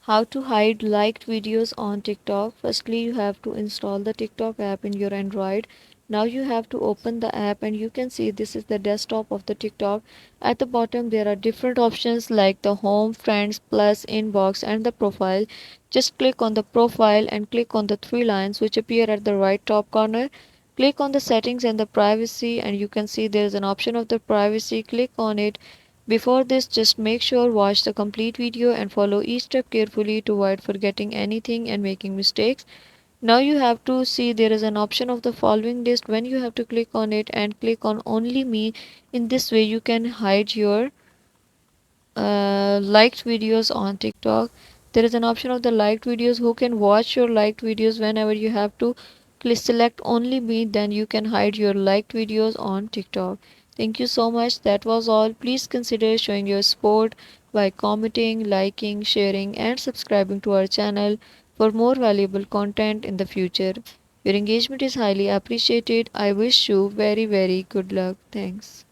How to hide liked videos on TikTok. Firstly, you have to install the TikTok app in your Android. Now you have to open the app and you can see this is the desktop of the TikTok. At the bottom there are different options like the home, friends, plus, inbox and the profile. Just click on the profile and click on the three lines which appear at the right top corner. Click on the settings and the privacy and you can see there is an option of the privacy. Click on it. Before this, just make sure watch the complete video and follow each step carefully to avoid forgetting anything and making mistakes. Now you have to see there is an option of the following list. When you have to click on it and click on only me. In this way you can hide your liked videos on TikTok. There is an option of the liked videos. Who can watch your liked videos? Whenever you have to select only me, then you can hide your liked videos on TikTok. Thank you so much. That was all. Please consider showing your support by commenting, liking, sharing and subscribing to our channel for more valuable content in the future. Your engagement is highly appreciated. I wish you very good luck. Thanks.